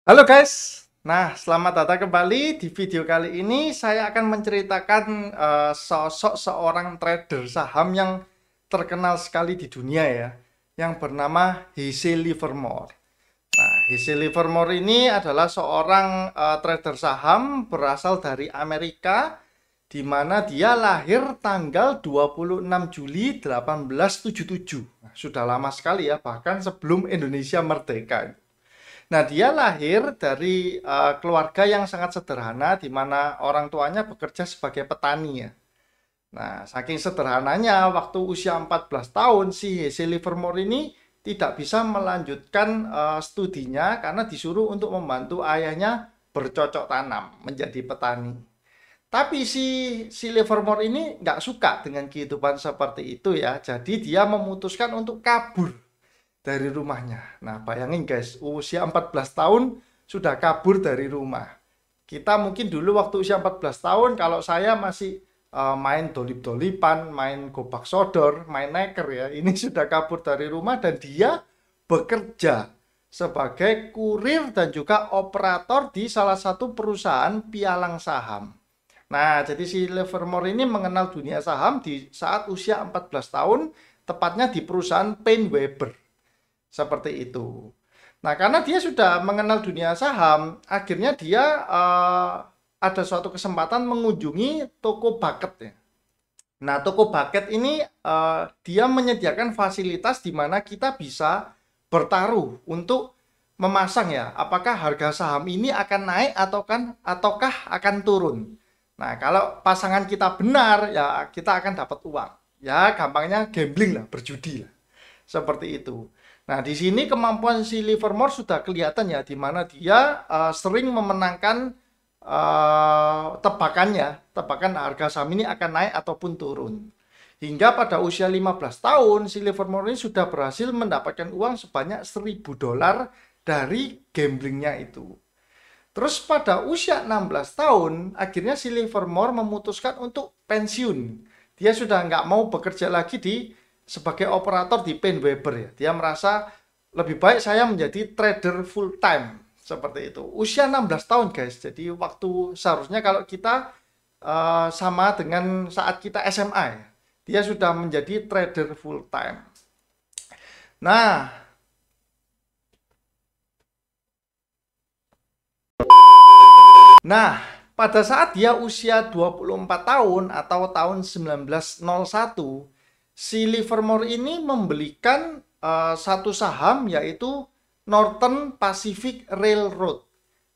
Halo guys, nah selamat datang kembali. Di video kali ini saya akan menceritakan sosok seorang trader saham yang terkenal sekali di dunia ya, yang bernama Jesse Livermore. Nah, Jesse Livermore ini adalah seorang trader saham berasal dari Amerika, di mana dia lahir tanggal 26 Juli 1877. Nah, sudah lama sekali ya, bahkan sebelum Indonesia merdeka. Nah, dia lahir dari keluarga yang sangat sederhana, di mana orang tuanya bekerja sebagai petani ya. Nah, saking sederhananya, waktu usia 14 tahun, si Jesse Livermore ini tidak bisa melanjutkan studinya karena disuruh untuk membantu ayahnya bercocok tanam, menjadi petani. Tapi si Livermore ini nggak suka dengan kehidupan seperti itu ya. Jadi dia memutuskan untuk kabur dari rumahnya. Nah, bayangin guys, usia 14 tahun sudah kabur dari rumah. Kita mungkin dulu waktu usia 14 tahun, kalau saya masih main dolip-dolipan, main gobak sodor, main neker ya. Ini sudah kabur dari rumah dan dia bekerja sebagai kurir dan juga operator di salah satu perusahaan pialang saham. Nah, jadi si Livermore ini mengenal dunia saham di saat usia 14 tahun, tepatnya di perusahaan Paine seperti itu. Nah, karena dia sudah mengenal dunia saham, akhirnya dia ada suatu kesempatan mengunjungi toko bucket ya. Nah, toko bucket ini dia menyediakan fasilitas di mana kita bisa bertaruh untuk memasang ya, apakah harga saham ini akan naik ataukah akan turun. Nah, kalau pasangan kita benar ya kita akan dapat uang. Ya, gampangnya gambling lah, berjudi lah. Seperti itu. Nah, di sini kemampuan si Livermore sudah kelihatan ya, di mana dia sering memenangkan tebakan harga saham ini akan naik ataupun turun. Hingga pada usia 15 tahun, si Livermore ini sudah berhasil mendapatkan uang sebanyak $1.000 dari gamblingnya itu. Terus pada usia 16 tahun, akhirnya si Livermore memutuskan untuk pensiun. Dia sudah nggak mau bekerja lagi sebagai operator di Paine ya. Dia merasa lebih baik saya menjadi trader full time seperti itu. Usia 16 tahun guys. Jadi waktu seharusnya kalau kita sama dengan saat kita SMA ya. Dia sudah menjadi trader full time. Nah, pada saat dia usia 24 tahun atau tahun 1901, si Livermore ini membelikan satu saham yaitu Northern Pacific Railroad.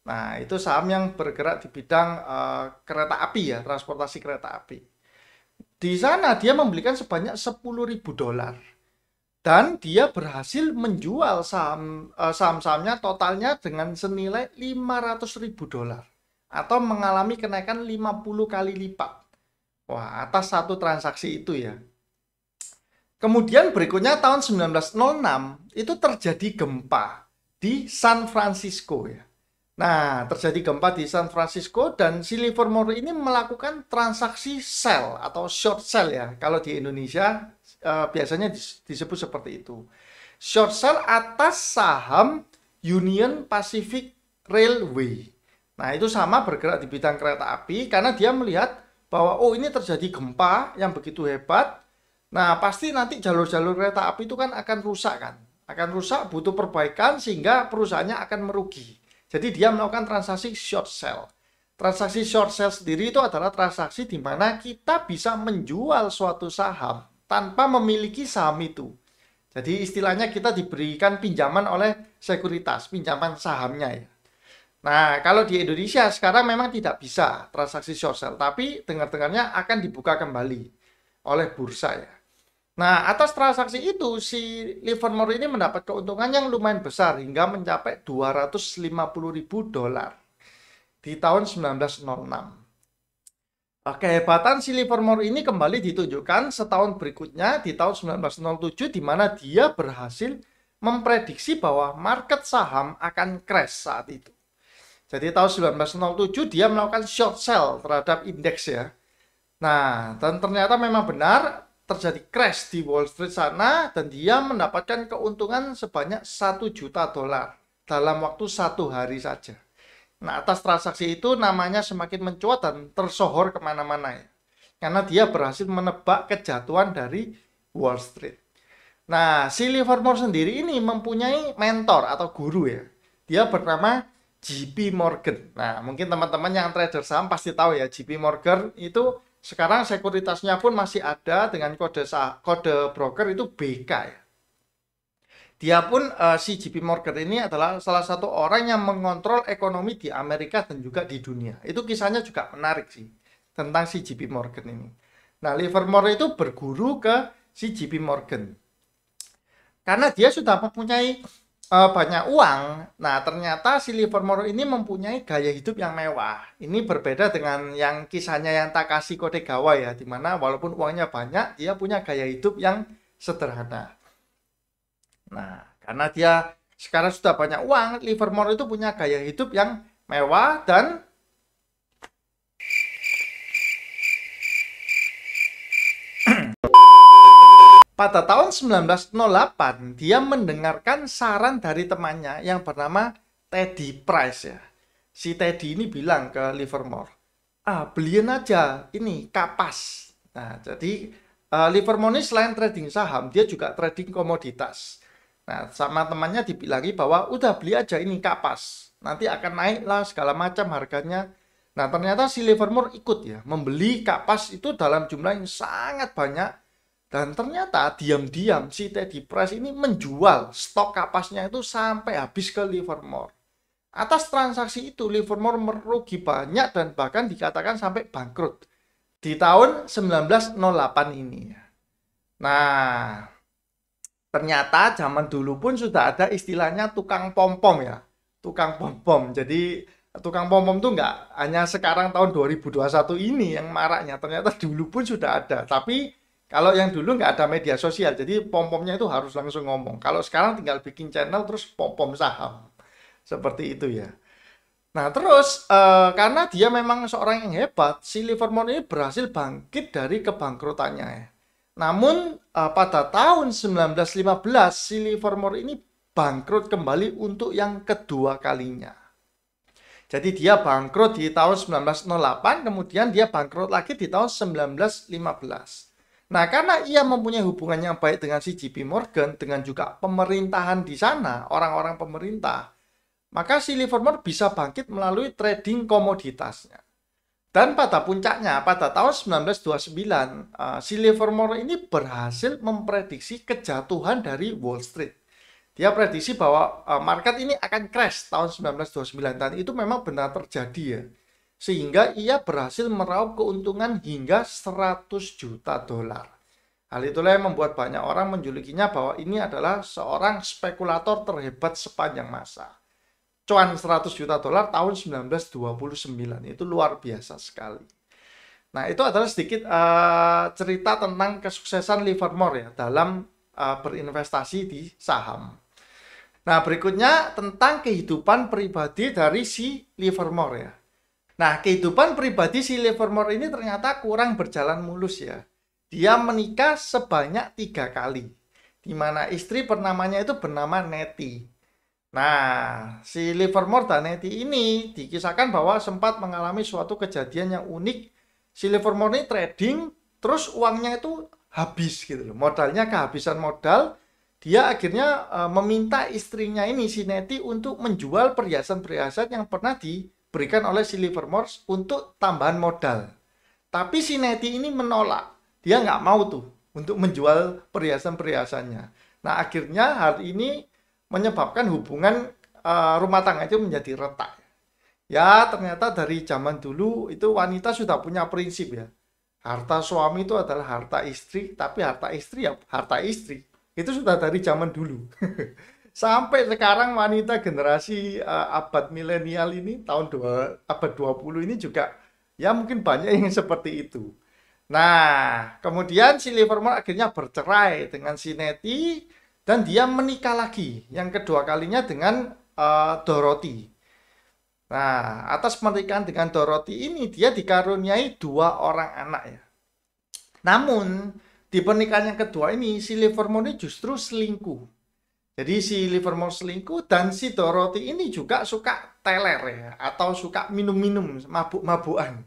Nah, itu saham yang bergerak di bidang kereta api ya, transportasi kereta api. Di sana dia membelikan sebanyak $10.000 dan dia berhasil menjual saham-sahamnya totalnya dengan senilai $500.000 atau mengalami kenaikan 50 kali lipat. Wah, atas satu transaksi itu ya. Kemudian berikutnya tahun 1906 itu terjadi gempa di San Francisco ya. Nah, terjadi gempa di San Francisco dan si Livermore ini melakukan transaksi sell atau short sell ya. Kalau di Indonesia biasanya disebut seperti itu. Short sell atas saham Union Pacific Railway. Nah, itu sama bergerak di bidang kereta api karena dia melihat bahwa oh ini terjadi gempa yang begitu hebat. Nah, pasti nanti jalur-jalur kereta api itu kan akan rusak kan. Akan rusak, butuh perbaikan sehingga perusahaannya akan merugi. Jadi dia melakukan transaksi short sell. Transaksi short sell sendiri itu adalah transaksi di mana kita bisa menjual suatu saham tanpa memiliki saham itu. Jadi istilahnya kita diberikan pinjaman oleh sekuritas, pinjaman sahamnya ya. Nah, kalau di Indonesia sekarang memang tidak bisa transaksi short sell, tapi dengar-dengarnya akan dibuka kembali oleh bursa ya. Nah, atas transaksi itu si Livermore ini mendapat keuntungan yang lumayan besar hingga mencapai $250.000 di tahun 1906. Kehebatan si Livermore ini kembali ditunjukkan setahun berikutnya di tahun 1907 di mana dia berhasil memprediksi bahwa market saham akan crash saat itu. Jadi tahun 1907 dia melakukan short sell terhadap indeks ya. Nah, dan ternyata memang benar terjadi crash di Wall Street sana dan dia mendapatkan keuntungan sebanyak $1 juta dalam waktu 1 hari saja. Nah, atas transaksi itu namanya semakin mencuat dan tersohor kemana-mana ya. Karena dia berhasil menebak kejatuhan dari Wall Street. Nah, si Livermore sendiri ini mempunyai mentor atau guru ya. Dia bernama JP Morgan. Nah, mungkin teman-teman yang trader saham pasti tahu ya, JP Morgan itu sekarang sekuritasnya pun masih ada dengan kode broker itu BK ya. Dia pun si JP Morgan ini adalah salah satu orang yang mengontrol ekonomi di Amerika dan juga di dunia. Itu kisahnya juga menarik sih tentang si JP Morgan ini. Nah, Livermore itu berguru ke si JP Morgan. Karena dia sudah mempunyai banyak uang. Nah, ternyata si Livermore ini mempunyai gaya hidup yang mewah. Ini berbeda dengan yang kisahnya yang Takashi Kodegawa ya, dimana walaupun uangnya banyak, dia punya gaya hidup yang sederhana. Nah, karena dia sekarang sudah banyak uang, Livermore itu punya gaya hidup yang mewah dan pada tahun 1908 dia mendengarkan saran dari temannya yang bernama Teddy Price ya. Si Teddy ini bilang ke Livermore, beliin aja ini kapas. Nah, jadi Livermore ini selain trading saham, dia juga trading komoditas. Nah, sama temannya dibilangi bahwa udah beli aja ini kapas. Nanti akan naik lah segala macam harganya. Nah, ternyata si Livermore ikut ya, membeli kapas itu dalam jumlah yang sangat banyak. Dan ternyata diam-diam si Teddy Price ini menjual stok kapasnya itu sampai habis ke Livermore. Atas transaksi itu Livermore merugi banyak dan bahkan dikatakan sampai bangkrut di tahun 1908 ini. Nah, ternyata zaman dulu pun sudah ada istilahnya tukang pom-pom ya. Tukang pom-pom. Jadi tukang pom-pom itu nggak hanya sekarang tahun 2021 ini yang maraknya. Ternyata dulu pun sudah ada. Tapi kalau yang dulu nggak ada media sosial, jadi pom-pomnya itu harus langsung ngomong. Kalau sekarang tinggal bikin channel terus pom-pom saham. Seperti itu ya. Nah terus karena dia memang seorang yang hebat, si Livermore ini berhasil bangkit dari kebangkrutannya ya. Namun pada tahun 1915 si Livermore ini bangkrut kembali untuk yang kedua kalinya. Jadi dia bangkrut di tahun 1908, kemudian dia bangkrut lagi di tahun 1915. Nah, karena ia mempunyai hubungan yang baik dengan si JP Morgan, dengan juga pemerintahan di sana, orang-orang pemerintah, maka si Livermore bisa bangkit melalui trading komoditasnya. Dan pada puncaknya, pada tahun 1929, si Livermore ini berhasil memprediksi kejatuhan dari Wall Street. Dia prediksi bahwa market ini akan crash tahun 1929, dan itu memang benar terjadi ya. Sehingga ia berhasil meraup keuntungan hingga 100 juta dolar. Hal itulah yang membuat banyak orang menjulukinya bahwa ini adalah seorang spekulator terhebat sepanjang masa. Cuan 100 juta dolar tahun 1929, itu luar biasa sekali. Nah, itu adalah sedikit cerita tentang kesuksesan Livermore ya dalam berinvestasi di saham. Nah, berikutnya tentang kehidupan pribadi dari si Livermore ya. Nah, kehidupan pribadi si Livermore ini ternyata kurang berjalan mulus ya. Dia menikah sebanyak 3 kali. Di mana istri bernamanya itu bernama Nettie. Nah, si Livermore dan Nettie ini dikisahkan bahwa sempat mengalami suatu kejadian yang unik. Si Livermore ini trading, terus uangnya itu habis gitu loh. Modalnya kehabisan modal. Dia akhirnya meminta istrinya ini, si Nettie, untuk menjual perhiasan-perhiasan yang pernah diberikan oleh si Livermore untuk tambahan modal. Tapi si Nettie ini menolak. Dia nggak mau tuh untuk menjual perhiasan-perhiasannya. Nah, akhirnya hal ini menyebabkan hubungan rumah tangga itu menjadi retak. Ya, ternyata dari zaman dulu itu wanita sudah punya prinsip ya. Harta suami itu adalah harta istri, tapi harta istri ya harta istri. Itu sudah dari zaman dulu. Sampai sekarang wanita generasi abad milenial ini, abad 20 ini juga ya mungkin banyak yang seperti itu. Nah, kemudian si Livermore akhirnya bercerai dengan si Nettie dan dia menikah lagi yang kedua kalinya dengan Dorothy. Nah, atas pernikahan dengan Dorothy ini dia dikaruniai 2 orang anak ya. Namun di pernikahan yang kedua ini si Livermore ini justru selingkuh. Jadi si Livermore selingkuh dan si Dorothy ini juga suka teler ya, atau suka minum-minum, mabuk-mabukan.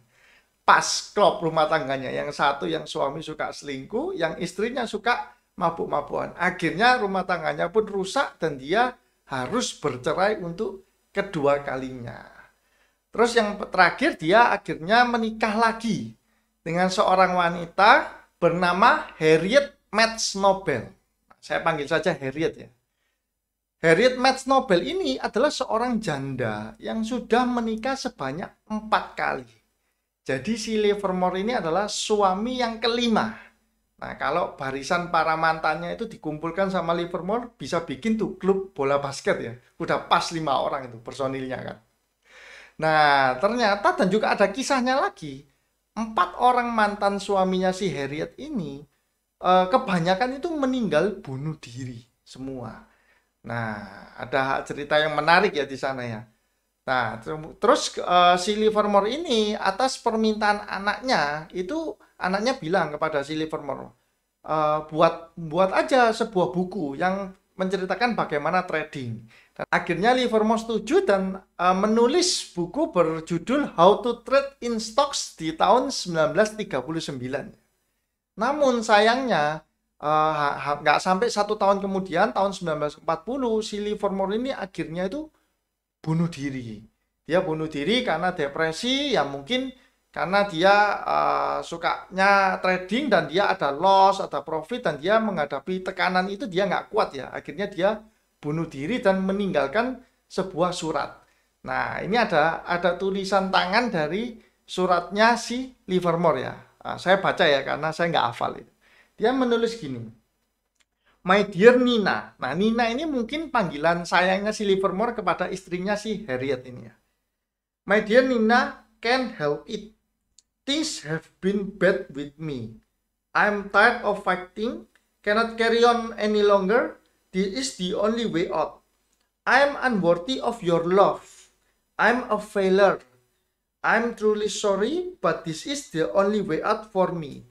Pas klop rumah tangganya, yang satu yang suami suka selingkuh, yang istrinya suka mabuk-mabukan. Akhirnya rumah tangganya pun rusak dan dia harus bercerai untuk kedua kalinya. Terus yang terakhir dia akhirnya menikah lagi dengan seorang wanita bernama Harriet Metz Nobel. Saya panggil saja Harriet ya. Harriet Metz Nobel ini adalah seorang janda yang sudah menikah sebanyak 4 kali. Jadi si Livermore ini adalah suami yang kelima. Nah, kalau barisan para mantannya itu dikumpulkan sama Livermore, bisa bikin tuh klub bola basket ya. Udah pas 5 orang itu personilnya kan. Nah, ternyata dan juga ada kisahnya lagi. 4 orang mantan suaminya si Harriet ini, kebanyakan itu meninggal bunuh diri semua. Nah, ada cerita yang menarik ya di sana ya. Nah, terus si Livermore ini atas permintaan anaknya, itu anaknya bilang kepada si Livermore, buat aja sebuah buku yang menceritakan bagaimana trading. Dan akhirnya Livermore setuju dan menulis buku berjudul How to Trade in Stocks di tahun 1939. Namun sayangnya nggak sampai 1 tahun kemudian, tahun 1940, si Livermore ini akhirnya itu bunuh diri. Dia bunuh diri karena depresi, ya mungkin karena dia sukanya trading dan dia ada loss, ada profit, dan dia menghadapi tekanan itu dia nggak kuat ya. Akhirnya dia bunuh diri dan meninggalkan sebuah surat. Nah, ini ada tulisan tangan dari suratnya si Livermore ya. Saya baca ya karena saya nggak hafal itu. Dia menulis gini, My dear Nina. Nah, Nina ini mungkin panggilan sayangnya si Livermore kepada istrinya si Harriet ini ya. My dear Nina, can't help it. Things have been bad with me. I'm tired of fighting, cannot carry on any longer. This is the only way out. I'm unworthy of your love. I'm a failure. I'm truly sorry, but this is the only way out for me.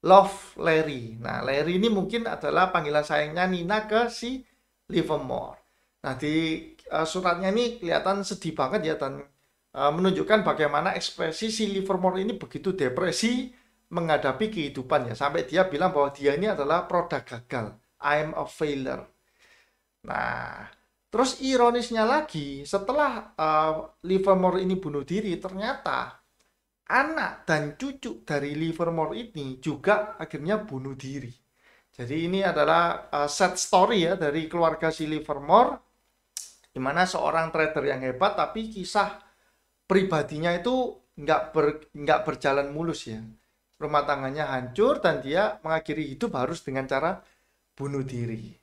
Love, Larry. Nah, Larry ini mungkin adalah panggilan sayangnya Nina ke si Livermore. Nah, di suratnya ini kelihatan sedih banget ya, dan menunjukkan bagaimana ekspresi si Livermore ini begitu depresi menghadapi kehidupan ya. Sampai dia bilang bahwa dia ini adalah produk gagal. I'm a failure. Nah, terus ironisnya lagi, setelah Livermore ini bunuh diri, ternyata anak dan cucu dari Livermore ini juga akhirnya bunuh diri. Jadi ini adalah sad story ya dari keluarga si Livermore, di mana seorang trader yang hebat tapi kisah pribadinya itu nggak berjalan mulus ya. Rumah tangganya hancur dan dia mengakhiri hidup harus dengan cara bunuh diri.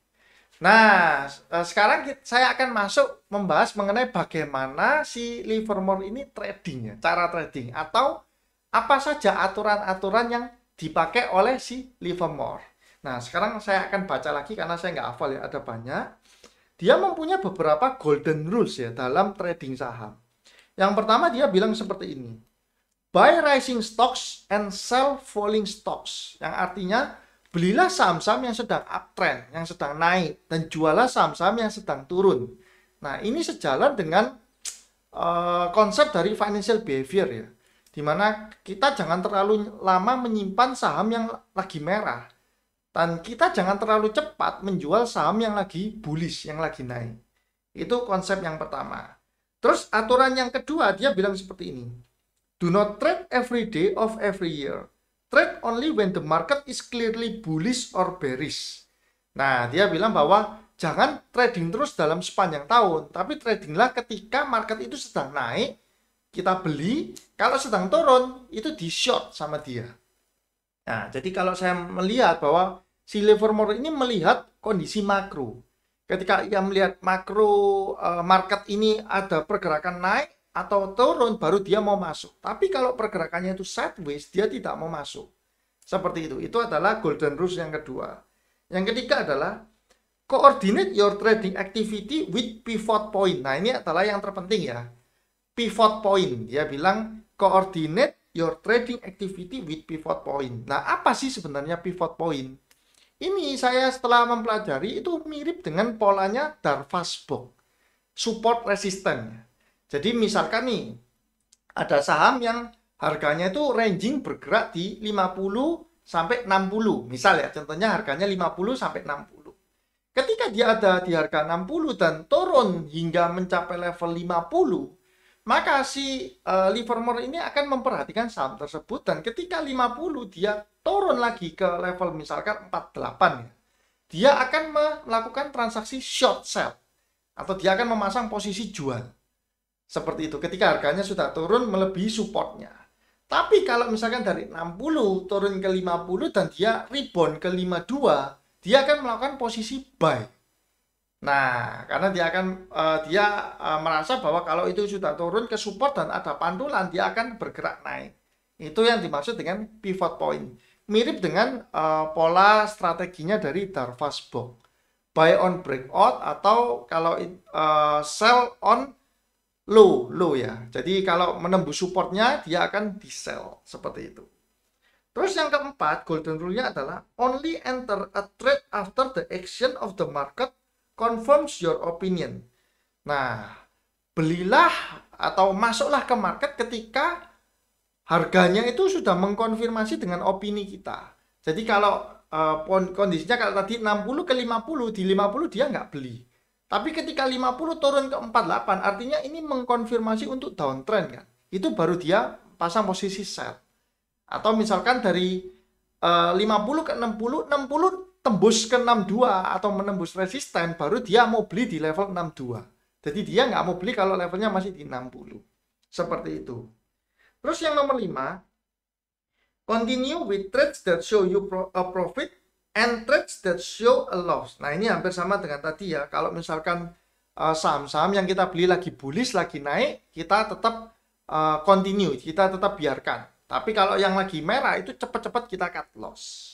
Nah, sekarang saya akan masuk membahas mengenai bagaimana si Livermore ini trading ya, cara trading atau apa saja aturan-aturan yang dipakai oleh si Livermore. Nah, sekarang saya akan baca lagi karena saya nggak hafal ya, ada banyak. Dia mempunyai beberapa golden rules ya dalam trading saham. Yang pertama dia bilang seperti ini, buy rising stocks and sell falling stocks, yang artinya belilah saham-saham yang sedang uptrend, yang sedang naik, dan jualah saham-saham yang sedang turun. Nah, ini sejalan dengan konsep dari financial behavior ya, dimana kita jangan terlalu lama menyimpan saham yang lagi merah, dan kita jangan terlalu cepat menjual saham yang lagi bullish, yang lagi naik. Itu konsep yang pertama. Terus aturan yang kedua dia bilang seperti ini, do not trade every day of every year. Trade only when the market is clearly bullish or bearish. Nah, dia bilang bahwa jangan trading terus dalam sepanjang tahun, tapi tradinglah ketika market itu sedang naik, kita beli, kalau sedang turun, itu di short sama dia. Nah, jadi kalau saya melihat bahwa si Livermore ini melihat kondisi makro. Ketika ia melihat makro market ini ada pergerakan naik atau turun, baru dia mau masuk. Tapi kalau pergerakannya itu sideways, dia tidak mau masuk. Seperti itu. Itu adalah golden rules yang kedua. Yang ketiga adalah coordinate your trading activity with pivot point. Nah, ini adalah yang terpenting ya. Pivot point. Dia bilang coordinate your trading activity with pivot point. Nah, apa sih sebenarnya pivot point? Ini saya setelah mempelajari itu mirip dengan polanya Darvas-Box, support resisten. Jadi misalkan nih, ada saham yang harganya itu ranging bergerak di 50 sampai 60. Misal ya, contohnya harganya 50 sampai 60. Ketika dia ada di harga 60 dan turun hingga mencapai level 50, maka si Livermore ini akan memperhatikan saham tersebut, dan ketika 50 dia turun lagi ke level misalkan 48 ya. Dia akan melakukan transaksi short sell atau dia akan memasang posisi jual. Seperti itu ketika harganya sudah turun melebihi supportnya. Tapi kalau misalkan dari 60 turun ke 50 dan dia rebound ke 52, dia akan melakukan posisi buy. Nah, karena dia merasa bahwa kalau itu sudah turun ke support dan ada pantulan, dia akan bergerak naik. Itu yang dimaksud dengan pivot point. Mirip dengan pola strateginya dari Darvas-Box. Buy on breakout atau kalau sell on low ya. Jadi kalau menembus supportnya dia akan di sell seperti itu. Terus yang keempat, golden rule-nya adalah only enter a trade after the action of the market confirms your opinion. Nah, belilah atau masuklah ke market ketika harganya itu sudah mengkonfirmasi dengan opini kita. Jadi kalau kondisinya kalau tadi 60 ke 50, di 50 dia nggak beli. Tapi ketika 50 turun ke 48, artinya ini mengkonfirmasi untuk downtrend kan. Itu baru dia pasang posisi sell. Atau misalkan dari 50 ke 60, 60 tembus ke 62 atau menembus resisten, baru dia mau beli di level 62. Jadi dia nggak mau beli kalau levelnya masih di 60. Seperti itu. Terus yang nomor 5, continue with trades that show you a profit and trades that show a loss. Nah, ini hampir sama dengan tadi ya. Kalau misalkan saham-saham yang kita beli lagi bullish, lagi naik, kita tetap continue, kita tetap biarkan. Tapi kalau yang lagi merah itu cepat-cepat kita cut loss.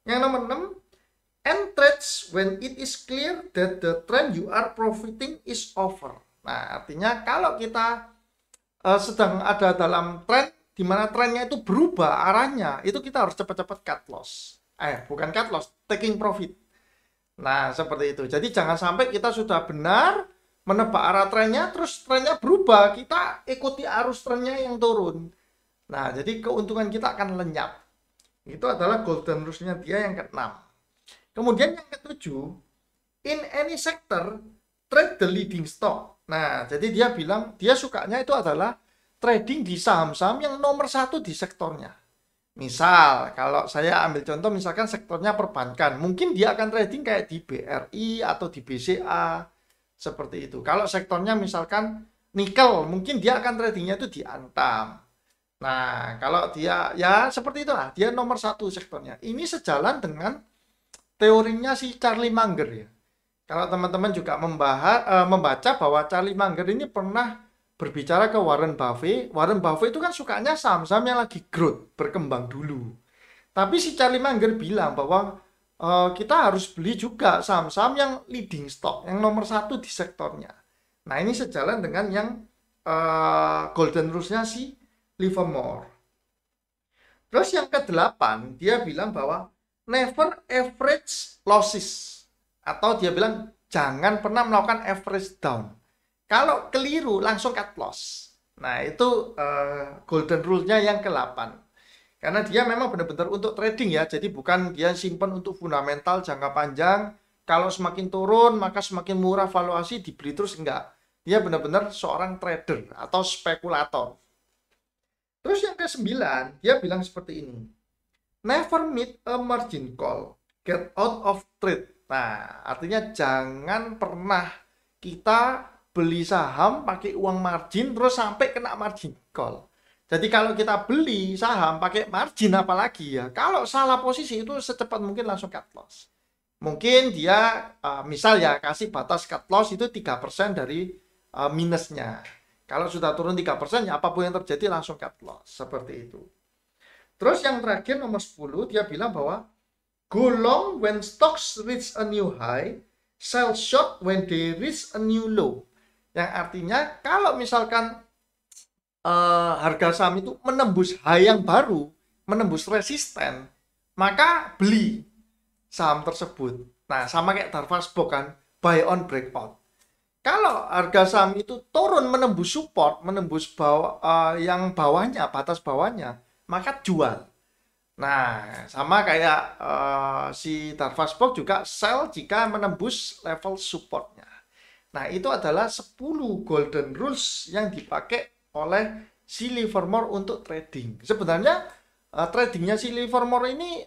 Yang nomor 6, end trades when it is clear that the trend you are profiting is over. Nah, artinya kalau kita sedang ada dalam trend di mana trennya itu berubah arahnya, itu kita harus cepat-cepat cut loss. Bukan cut loss, taking profit. Nah, seperti itu. Jadi jangan sampai kita sudah benar menebak arah trennya, terus trennya berubah, kita ikuti arus trennya yang turun. Nah, jadi keuntungan kita akan lenyap. Itu adalah golden rules-nya dia yang ke-6. Kemudian yang ke-7, in any sector, trade the leading stock. Nah, jadi dia bilang, dia sukanya itu adalah trading di saham-saham yang nomor 1 di sektornya. Misal, kalau saya ambil contoh misalkan sektornya perbankan, mungkin dia akan trading kayak di BRI atau di BCA, seperti itu. Kalau sektornya misalkan nikel, mungkin dia akan tradingnya itu di Antam. Nah, kalau dia, ya seperti itulah, dia nomor 1 sektornya. Ini sejalan dengan teorinya si Charlie Munger ya. Kalau teman-teman juga membaca bahwa Charlie Munger ini pernah berbicara ke Warren Buffett. Warren Buffett itu kan sukanya saham-saham yang lagi growth, berkembang dulu. Tapi si Charlie Munger bilang bahwa kita harus beli juga saham-saham yang leading stock, yang nomor 1 di sektornya. Nah, ini sejalan dengan yang golden rules-nya si Livermore. Terus yang ke-8, dia bilang bahwa never average losses. Atau dia bilang jangan pernah melakukan average down. Kalau keliru langsung cut loss. Nah, itu golden rule-nya yang ke-8. Karena dia memang benar-benar untuk trading ya. Jadi bukan dia simpan untuk fundamental jangka panjang. Kalau semakin turun maka semakin murah valuasi dibeli terus, enggak. Dia benar-benar seorang trader atau spekulator. Terus yang ke-9, dia bilang seperti ini. Never meet a margin call. Get out of trade. Nah, artinya jangan pernah kita beli saham pakai uang margin terus sampai kena margin call. Jadi kalau kita beli saham pakai margin apalagi ya, kalau salah posisi itu secepat mungkin langsung cut loss. Mungkin dia misal ya kasih batas cut loss itu 3% dari minusnya. Kalau sudah turun 3% ya apapun yang terjadi langsung cut loss. Seperti itu. Terus yang terakhir nomor 10 dia bilang bahwa go long when stocks reach a new high, sell short when they reach a new low. Yang artinya kalau misalkan harga saham itu menembus high yang baru, menembus resisten, maka beli. saham tersebut. Nah, sama kayak Darvasbox kan, buy on breakout. Kalau harga saham itu turun menembus support, menembus yang bawahnya, batas bawahnya, maka jual. Nah, sama kayak si Darvasbox juga sell jika menembus level supportnya. Nah, itu adalah 10 golden rules yang dipakai oleh si Livermore untuk trading. Sebenarnya tradingnya si Livermore ini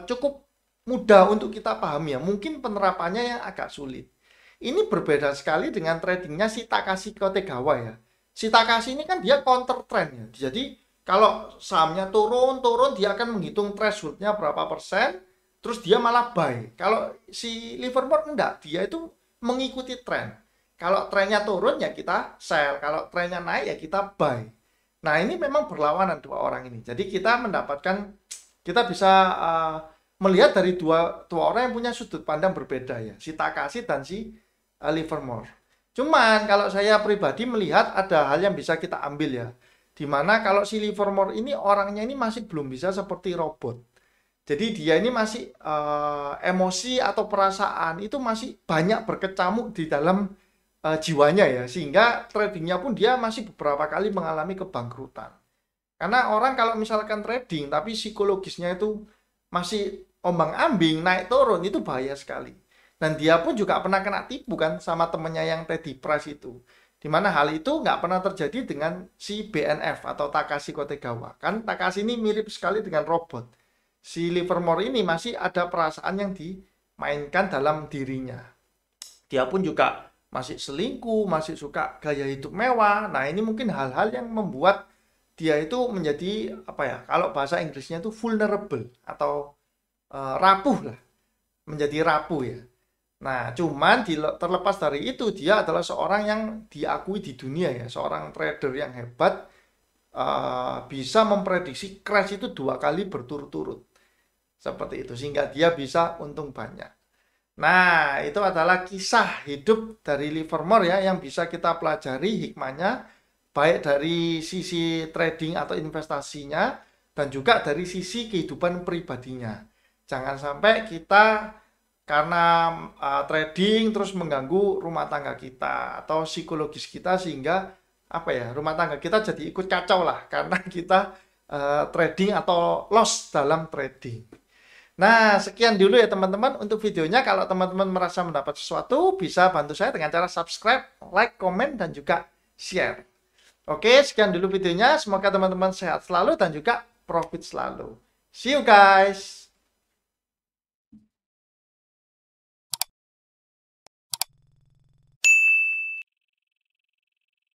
cukup mudah untuk kita pahami ya. Mungkin penerapannya yang agak sulit. Ini berbeda sekali dengan tradingnya si Takashi Kotegawa ya. Si Takashi ini kan dia counter trend ya. Jadi kalau sahamnya turun dia akan menghitung thresholdnya berapa persen, terus dia malah buy. Kalau si Livermore enggak, dia itu mengikuti tren. Kalau trennya turun ya kita sell, kalau trennya naik ya kita buy. Nah, ini memang berlawanan dua orang ini. Jadi kita bisa melihat dari dua orang yang punya sudut pandang berbeda ya, si Takashi dan si Livermore. Cuman kalau saya pribadi melihat ada hal yang bisa kita ambil ya, dimana kalau si Livermore ini orangnya ini masih belum bisa seperti robot. Jadi dia ini masih emosi atau perasaan itu masih banyak berkecamuk di dalam jiwanya ya, sehingga tradingnya pun dia masih beberapa kali mengalami kebangkrutan. Karena orang kalau misalkan trading tapi psikologisnya itu masih ombang-ambing, naik turun, itu bahaya sekali. Dan dia pun juga pernah kena tipu kan sama temennya yang Teddy Price itu. Dimana hal itu nggak pernah terjadi dengan si BNF atau Takashi Kotegawa. Kan Takashi ini mirip sekali dengan robot. Si Livermore ini masih ada perasaan yang dimainkan dalam dirinya. Dia pun juga masih selingkuh, masih suka gaya hidup mewah. Nah, ini mungkin hal-hal yang membuat dia itu menjadi apa ya? Kalau bahasa Inggrisnya itu vulnerable atau rapuh lah. Menjadi rapuh ya. Nah, cuman terlepas dari itu, dia adalah seorang yang diakui di dunia ya, seorang trader yang hebat, bisa memprediksi crash itu 2 kali berturut-turut. Seperti itu, sehingga dia bisa untung banyak. Nah, itu adalah kisah hidup dari Livermore ya, yang bisa kita pelajari hikmahnya, baik dari sisi trading atau investasinya, dan juga dari sisi kehidupan pribadinya. Jangan sampai kita karena trading terus mengganggu rumah tangga kita atau psikologis kita, sehingga apa ya, rumah tangga kita jadi ikut kacau lah karena kita trading atau loss dalam trading. Nah, sekian dulu ya teman-teman untuk videonya. Kalau teman-teman merasa mendapat sesuatu, bisa bantu saya dengan cara subscribe, like, komen, dan juga share. Oke, sekian dulu videonya. Semoga teman-teman sehat selalu dan juga profit selalu. See you guys!